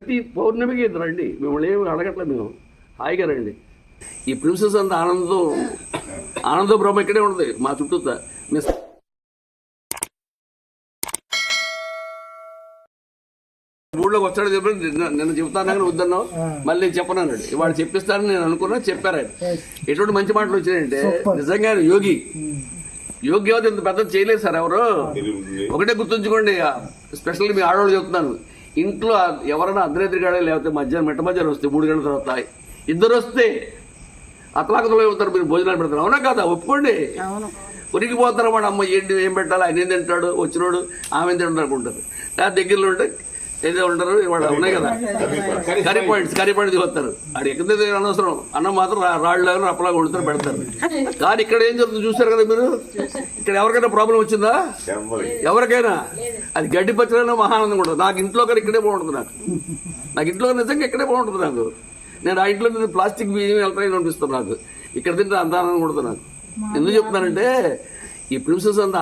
ప్రతి పౌర్ణమికి ఇది రండి, మిమ్మల్ని ఏమి అడగట్లేదు, మేము హాయిగా రండి. ఈ ప్రిన్సెస్ అంతా ఆనందో బ్రహ్మ ఇక్కడే ఉంటుంది మా చుట్టూ. ఊళ్ళోకి వచ్చాడు చెప్పి నిన్న చెప్తాను వద్దన్నావు, మళ్ళీ చెప్పనన్నాడు. ఇవాళ చెప్పిస్తానని నేను అనుకున్నా, చెప్పారు ఆయన. ఎటువంటి మంచి మాటలు వచ్చాయంటే నిజంగా యోగి అయితే ఇంత పెద్ద చేయలేదు సార్ ఎవరు. ఒకటే గుర్తుంచుకోండి, స్పెషల్లీ మీ ఆడవాళ్ళు చెప్తున్నాను, ఇంట్లో ఎవరైనా అర్ధరాత్రి గాడే లేకపోతే మధ్యాహ్నం మిట్ట మధ్యాహ్నం వస్తే 3 గంటల తర్వాత ఇద్దరు వస్తే అతలాకతలో అవుతారు, మీరు భోజనాలు పెడతారు. అవునా కదా, ఒప్పుకోండి. ఉరికిపోతారు వాడు, అమ్మ ఏంటి ఏం పెట్టాలి, ఆయన ఏం తింటాడు, వచ్చినోడు ఆమె తింటాడు అనుకుంటారు. దగ్గరలో ఉంటే ఏదో ఉంటారు, ఇవాళ ఉన్నాయి కదా కర్రీ పాయింట్స్ వస్తారు. అది ఎక్కడ అనవసరం, అన్నం మాత్రం రాళ్ళలాగా అప్పలాగా వండుతారు పెడతారు. కానీ ఇక్కడ ఏం జరుగుతుంది చూస్తారు కదా మీరు. ఇక్కడ ఎవరికైనా ప్రాబ్లం వచ్చిందా? ఎవరికైనా అది గడ్డి పచ్చడిలో మహానందం ఉంటుంది. నాకు ఇంట్లో కానీ ఇక్కడే బాగుంటుంది. నాకు ఇంట్లో నిజంగా ఇక్కడే బాగుంటుంది. నాకు నేను ఆ ఇంట్లో ప్లాస్టిక్ బియ్యం వెళ్తాయని అనిపిస్తుంది. నాకు ఇక్కడ తింటే అంత ఆనందం ఉంటుంది. నాకు ఎందుకు చెప్తున్నానంటే ఈ ప్రిన్సెస్ అంత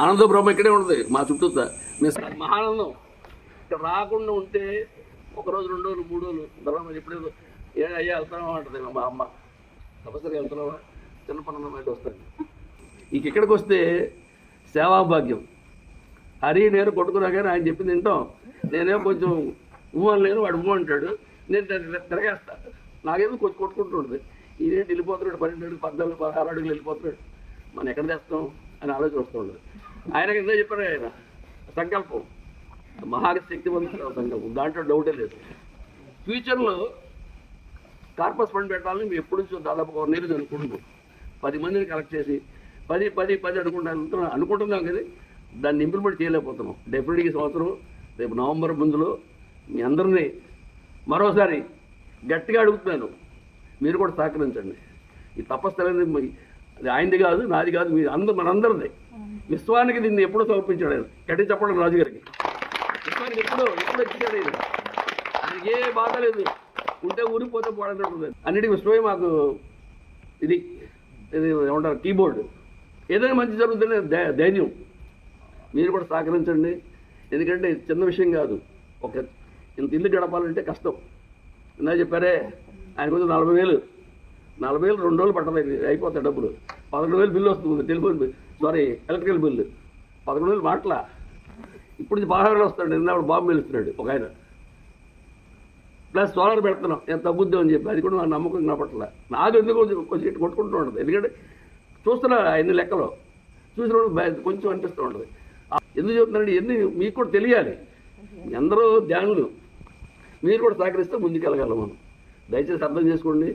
ఆనందో బ్రహ్మ ఇక్కడే ఉంటుంది మా చుట్టూ. మహానందం ఇక్కడ రాకుండా ఉంటే 1 రోజు 2 రోజులు 3 రోజులు తర్వాత ఎప్పుడేదో అయ్యా వెళ్తున్నావా అంటుంది మా అమ్మ. తప్పనిసరిగా వెళ్తున్నావా, చిన్న పనులు బయట వస్తాను. ఇక్కడికి వస్తే సేవాభాగ్యం. హరి నేను కొట్టుకున్నా కానీ ఆయన చెప్పింది తింటాం. నేనేమో కొంచెం ఊహలు లేను, వాడు ఊహ అంటాడు, నేను తిరగేస్తా. నాకేమో కొంచెం కొట్టుకుంటూ ఉంటుంది. ఇదేంటి వెళ్ళిపోతున్నాడు, 12 అడుగులు 14 16 అడుగులు వెళ్ళిపోతున్నాడు, మనం ఎక్కడ తెస్తాం అని ఆలోచన వస్తూ ఉండదు. ఆయనకి ఎంతో చెప్పారు, ఆయన సంకల్పం మహాశక్తివంతుల సంకల్పం, దాంట్లో డౌటే లేదు. ఫ్యూచర్లో కార్పస్ ఫండ్ పెట్టాలని మేము ఎప్పటి నుంచో దాదాపు 1 నెల అనుకుంటున్నాం. 10 మందిని కలెక్ట్ చేసి 10 అనుకుంటున్నాం కానీ దాన్ని ఇంప్లిమెంట్ చేయలేకపోతున్నాం. డెఫినెట్గా ఈ సంవత్సరం రేపు నవంబర్ ముందులో మీ అందరినీ మరోసారి గట్టిగా అడుగుతున్నాను, మీరు కూడా సహకరించండి. ఈ తపస్సు అనేది అది ఆయనది కాదు, నాది కాదు, మీ మనందరిది. విశ్వానికి దీన్ని ఎప్పుడో సమర్పించాడు ఆయన. గట్టి చెప్పడం రాజుగారికి విశ్వానికి ఎప్పుడో ఇచ్చాడు ఆయన. ఆయనకి ఏ బాధ లేదు, ఉంటే ఊరిపోతే పోవడం. అన్నిటికీ విశ్వమే మాకు ఇది ఏమంటారు కీబోర్డ్. ఏదైనా మంచి జరుగుతుందే ధైర్యం. మీరు కూడా సహకరించండి. ఎందుకంటే చిన్న విషయం కాదు, ఒక ఇంత ఇల్లు గడపాలంటే కష్టం. ఇందా చెప్పారే ఆయన కొంచెం 40,000 2 రోజులు పట్టలేదు, అయిపోతాయి డబ్బులు. 11,000 బిల్లు వస్తుంది, telephone bill, sorry electrical bill 11,000 మాటలా. ఇప్పుడు 16,000 వస్తాడు. నిన్నప్పుడు బాంబు వెలుస్తున్నాడు ఒక ఆయన. ప్లస్ సోలార్ పెడుతున్నాం, ఎంత తగ్గుద్దాం అని చెప్పి. అది కూడా నా నమ్మకం నా పట్ల. నాకు ఎందుకు కొంచెం కొట్టుకుంటూ ఉంటుంది. ఎందుకంటే చూస్తున్నా ఎన్ని లెక్కలో చూసినప్పుడు కొంచెం అనిపిస్తూ ఉంటుంది. ఎందుకు చెప్తున్నానండి, ఎన్ని మీకు కూడా తెలియాలి. అందరూ ధ్యానులు, మీరు కూడా సహకరిస్తే ముందుకెళ్ళగలం మనం. దయచేసి అర్థం చేసుకోండి.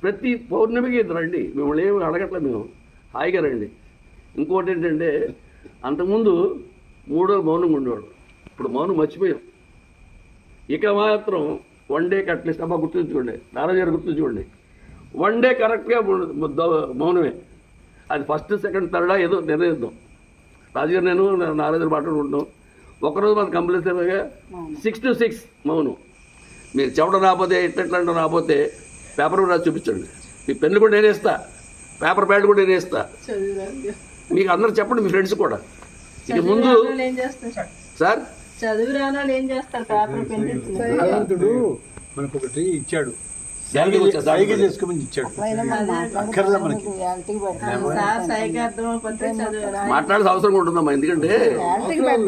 ప్రతి పౌర్ణమికి ఇది రండి, మిమ్మల్ని ఏమి అడగట్లేదు, మేము హాయిగా రండి. ఇంకోటి ఏంటంటే అంతకుముందు 3 రోజులు మౌనంగా ఉండేవాడు, ఇప్పుడు మౌనం మర్చిపోయాం. ఇక మాత్రం 1 డే అట్లీస్ట్ అమ్మ గుర్తుంచుకోండి, నారాజు గుర్తుంచుకోండి. 1 డే కరెక్ట్గా మౌనమే. అది ఫస్ట్ సెకండ్ థర్డా ఏదో నిర్ణయిద్దాం. రాజుగారు నేను నారాజు మాట్లాడుకుంటున్నాం. ఒకరోజు మనకు కంపల్సరీగా 6 to 6 మౌనం. మీరు చెప్పడం రాకపోతే ఎట్లంటే రాకపోతే పేపర్ రాసి చూపించండి. మీ పెన్ను కూడా నేనే ఇస్తా, పేపర్ ప్యాడ్ కూడా నేనే ఇస్తా. మీకు అందరూ చెప్పండి, మీ ఫ్రెండ్స్ కూడా. ఇక ముందు సార్ మనకు ఒకటి ఇచ్చాడు, మాట్లాడాల్సిన అవసరం ఉంటుందమ్మా. ఎందుకంటే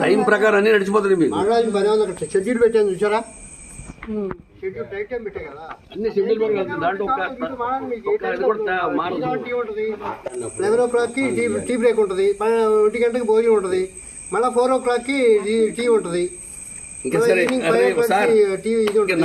టైం ప్రకారం అన్ని నడిచిపోతుంది. మీకు షెడ్యూల్ పెట్టాను చూసారా, అన్ని షెడ్యూల్ దాంట్లో 11 o'clock టీ బ్రేక్ ఉంటుంది, 1 గంటకి భోజనం ఉంటుంది, మళ్ళీ 4 o'clock టీ ఉంటుంది, ఇంకా సరే ఈవినింగ్ 5 o'clock టీ ఇది ఉంటుంది.